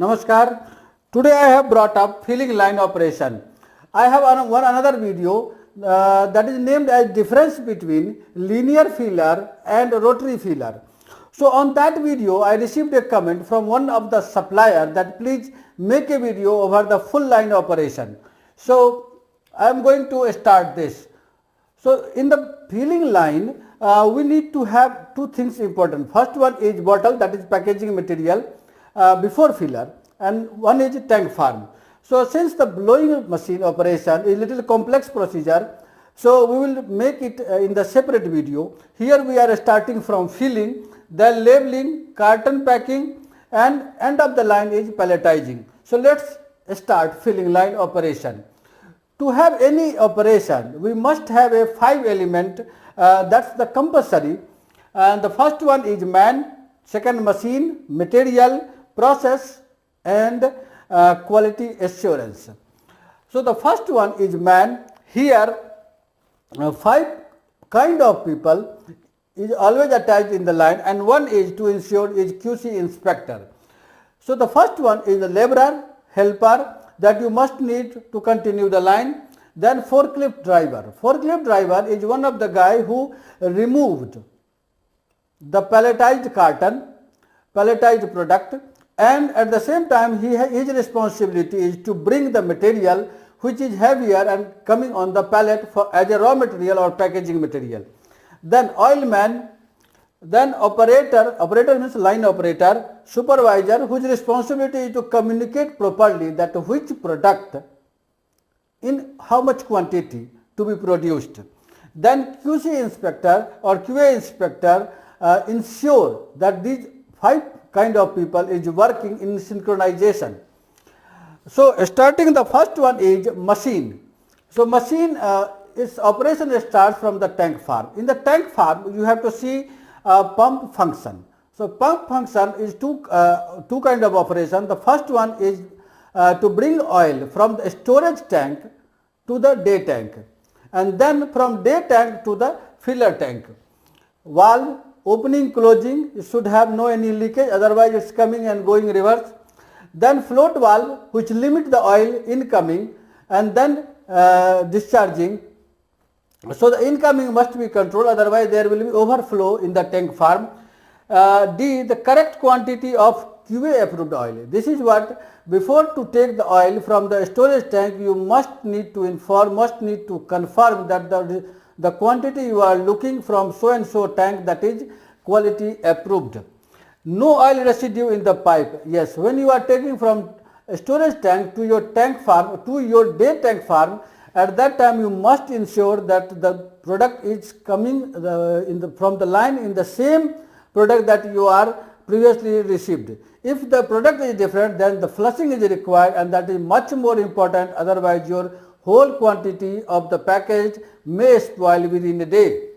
Namaskar. Today I have brought up filling line operation. I have another video that is named as difference between linear filler and rotary filler. So on that video I received a comment from one of the supplier that please make a video over the full line operation. So I am going to start this. So in the filling line we need to have two things important. First one is bottle, that is packaging material before filler, and one is tank farm. So since the blowing machine operation is little complex procedure, so we will make it in the separate video. Here we are starting from filling, then labeling, carton packing, and end of the line is palletizing. So let's start filling line operation. To have any operation, we must have a 5 element, that's the compulsory. And the first one is man, second machine, material, process, and quality assurance. So the first one is man. Here 5 kind of people is always attached in the line, and one is to ensure is QC inspector. So the first one is the laborer, helper, that you must need to continue the line. Then forklift driver. Forklift driver is one of the guy who removed the palletized carton, palletized product, and at the same time his responsibility is to bring the material which is heavier and coming on the pallet for as a raw material or packaging material. Then oil man, then operator, operator means line operator, supervisor, whose responsibility is to communicate properly that which product in how much quantity to be produced. Then QC inspector or QA inspector ensure that these 5 kind of people is working in synchronization. So starting the first one is machine. So machine its operation starts from the tank farm. In the tank farm you have to see pump function. So pump function is two kind of operation. The first one is to bring oil from the storage tank to the day tank, and then from day tank to the filler tank. Valve opening, closing, it should have no any leakage, otherwise it's coming and going reverse. Then float valve, which limit the oil incoming and then discharging. So the incoming must be controlled, otherwise there will be overflow in the tank farm. D, the correct quantity of QA approved oil. This is what, before to take the oil from the storage tank, you must need to inform, must need to confirm that the quantity you are looking from so and so tank, that is quality approved. No oil residue in the pipe. Yes, when you are taking from storage tank to your tank farm, to your day tank farm, at that time you must ensure that the product is coming from the line in the same product that you are previously received. If the product is different, then the flushing is required, and that is much more important, otherwise your whole quantity of the package may spoil within a day.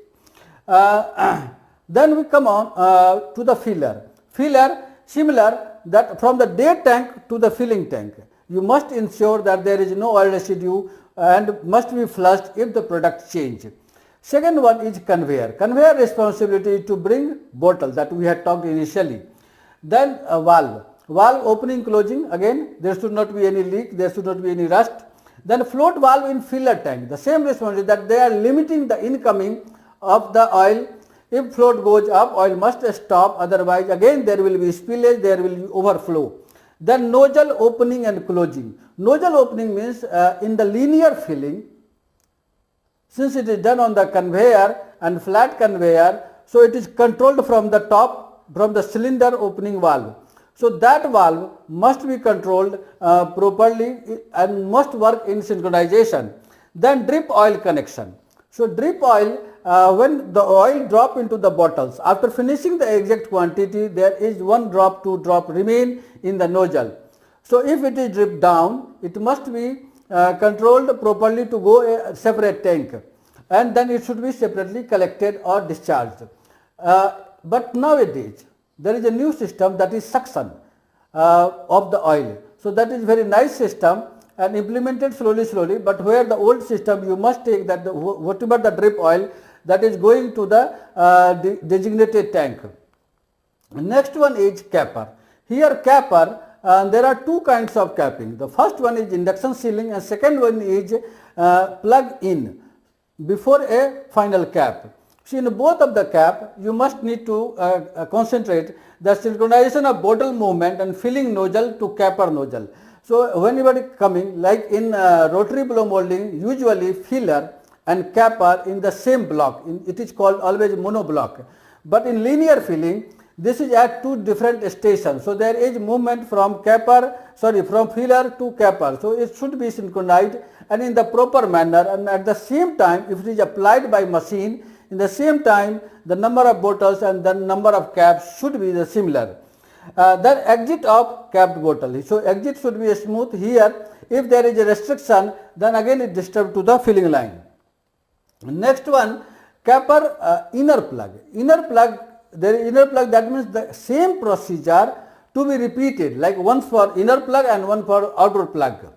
Then we come on to the filler. Filler, similar, that from the day tank to the filling tank, you must ensure that there is no oil residue and must be flushed if the product change. Second one is conveyor. Conveyor responsibility is to bring bottle, that we had talked initially. Then valve. Valve opening, closing, again there should not be any leak, there should not be any rust. Then float valve in filler tank, the same responsibility, that they are limiting the incoming of the oil. If float goes up, oil must stop, otherwise again there will be spillage, there will be overflow. Then nozzle opening and closing. Nozzle opening means in the linear filling, since it is done on the conveyor and flat conveyor, so it is controlled from the top, from the cylinder opening valve. So that valve must be controlled properly and must work in synchronization. Then drip oil connection. So drip oil, when the oil drop into the bottles, after finishing the exact quantity, there is 1 drop, 2 drop remain in the nozzle. So if it is dripped down, it must be controlled properly to go a separate tank, and then it should be separately collected or discharged. But nowadays there is a new system, that is suction of the oil. So that is very nice system and implemented slowly, but where the old system, you must take that whatever the drip oil, that is going to the designated tank. Next one is capper. Here capper there are two kinds of capping. The first one is induction sealing and second one is plug in before a final cap. So in both of the cap, you must need to concentrate the synchronization of bottle movement and filling nozzle to capper nozzle. So whenever coming, like in rotary blow molding, usually filler and capper in the same block. It is called always mono block. But in linear filling, this is at two different stations. So there is movement from from filler to capper. So it should be synchronized and in the proper manner, and at the same time, if it is applied by machine, in the same time, the number of bottles and the number of caps should be similar. The exit of capped bottle. So exit should be smooth. Here, if there is a restriction, then again it disturbs to the filling line. Next one, capper inner plug. Inner plug, there is inner plug, that means the same procedure to be repeated, like one for inner plug and one for outer plug.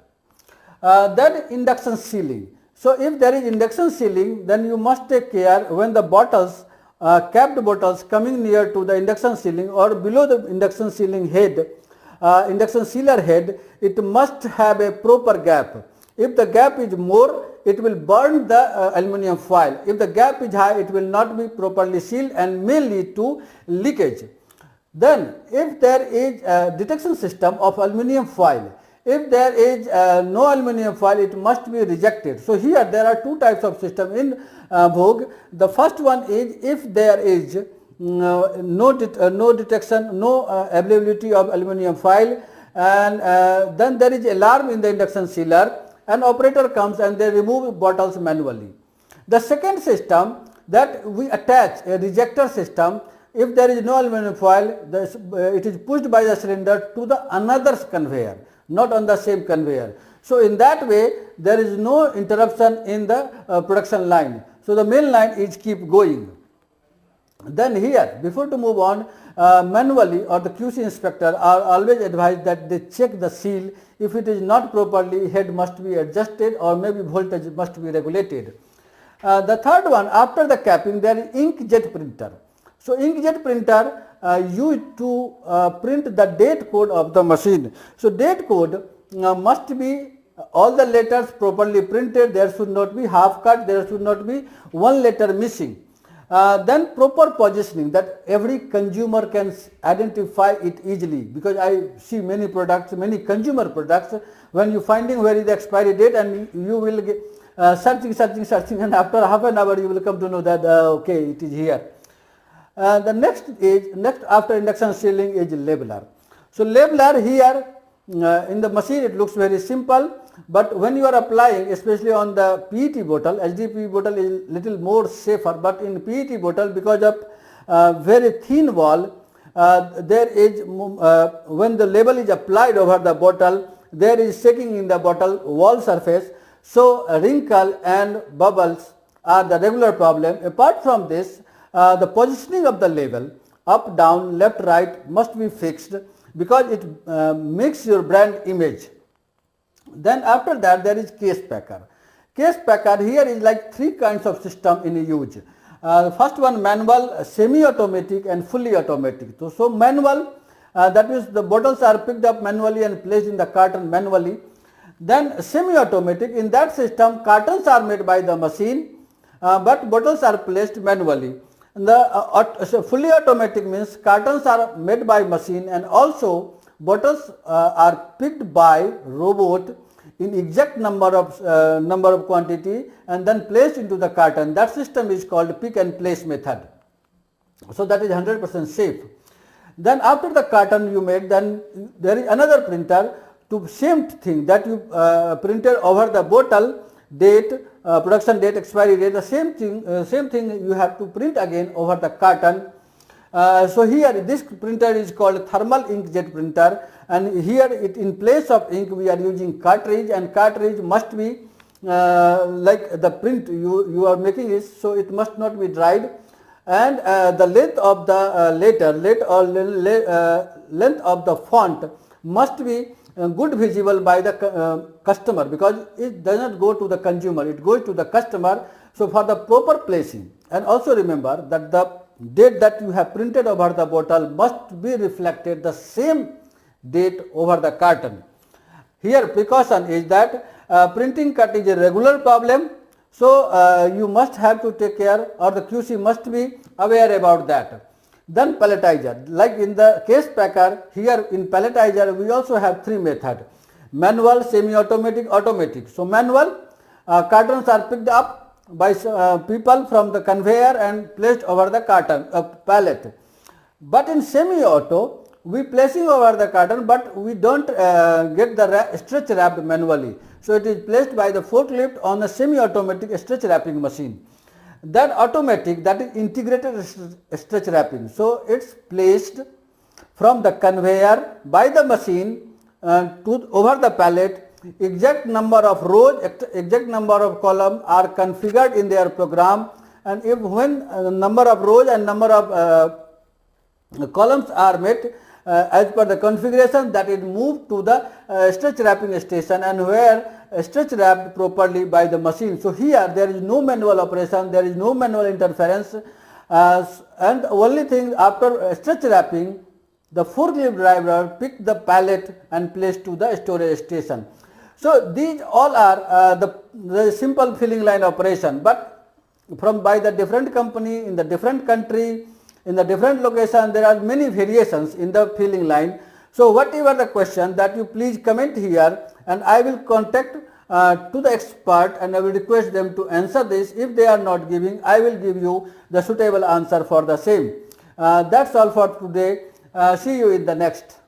Then induction sealing. So if there is induction sealing, then you must take care when the bottles, capped bottles coming near to the induction sealing or below the induction sealing head, induction sealer head, it must have a proper gap. If the gap is more, it will burn the aluminum foil. If the gap is high, it will not be properly sealed and may lead to leakage. Then if there is a detection system of aluminum foil, if there is no aluminum foil, it must be rejected. So here there are two types of system in vogue. The first one is if there is no detection, no availability of aluminum foil, and then there is alarm in the induction sealer, and operator comes and they remove bottles manually. The second system, that we attach a rejector system. If there is no aluminum foil, it is pushed by the cylinder to the another conveyor, not on the same conveyor. So in that way, there is no interruption in the production line. So the main line is keep going. Then here, before to move on, manually or the QC inspector are always advised that they check the seal. If it is not properly, head must be adjusted or maybe voltage must be regulated. The third one, after the capping, there is inkjet printer. So inkjet printer used to print the date code of the machine. So date code must be all the letters properly printed. There should not be half cut. There should not be one letter missing. Then proper positioning, that every consumer can identify it easily, because I see many products, many consumer products, when you finding where is the expiry date and you will get searching and after half an hour you will come to know that okay, it is here. The next after induction sealing is labeler. So labeler here in the machine it looks very simple, but when you are applying, especially on the PET bottle, HDPE bottle is little more safer, but in PET bottle, because of very thin wall, there is when the label is applied over the bottle, there is shaking in the bottle wall surface, so wrinkle and bubbles are the regular problem. Apart from this, the positioning of the label, up, down, left, right, must be fixed, because it makes your brand image. Then after that, there is case packer. Case packer, here is like three kinds of system in use. First one, manual, semi-automatic and fully automatic. So manual, that means the bottles are picked up manually and placed in the carton manually. Then semi-automatic, in that system cartons are made by the machine, but bottles are placed manually. The fully automatic means cartons are made by machine and also bottles are picked by robot in exact number of quantity and then placed into the carton. That system is called pick and place method. So that is 100% safe. Then after the carton you make, then there is another printer to same thing that you printed over the bottle date, production date, expiry date, the same thing you have to print again over the carton. So here this printer is called thermal inkjet printer, and here in place of ink we are using cartridge, and cartridge must be like the print you are making is, so it must not be dried, and the length of the length of the font must be good visible by the customer, because it does not go to the consumer, it goes to the customer. So for the proper placing, and also remember that the date that you have printed over the bottle must be reflected the same date over the carton. Here precaution is that printing cut is a regular problem, so you must have to take care, or the QC must be aware about that. Then palletizer, like in the case packer, here in palletizer we also have three methods: manual, semi-automatic, automatic. So manual, cartons are picked up by people from the conveyor and placed over the carton pallet. But in semi-auto, we placing over the carton, but we don't get the stretch wrapped manually. So it is placed by the forklift on a semi-automatic stretch wrapping machine. That automatic, that is integrated stretch wrapping. So it's placed from the conveyor by the machine over the pallet. Exact number of rows, exact number of columns are configured in their program, and if when number of rows and number of columns are met as per the configuration, that is moved to the stretch wrapping station, and where stretch wrapped properly by the machine. So here there is no manual operation, there is no manual interference, and only thing, after stretch wrapping, the forklift driver pick the pallet and place to the storage station. So these all are the simple filling line operation, but by the different company in the different country, in the different location, there are many variations in the filling line. So whatever the question, that you please comment here, and I will contact to the expert and I will request them to answer this. If they are not giving, I will give you the suitable answer for the same. That's all for today. See you in the next.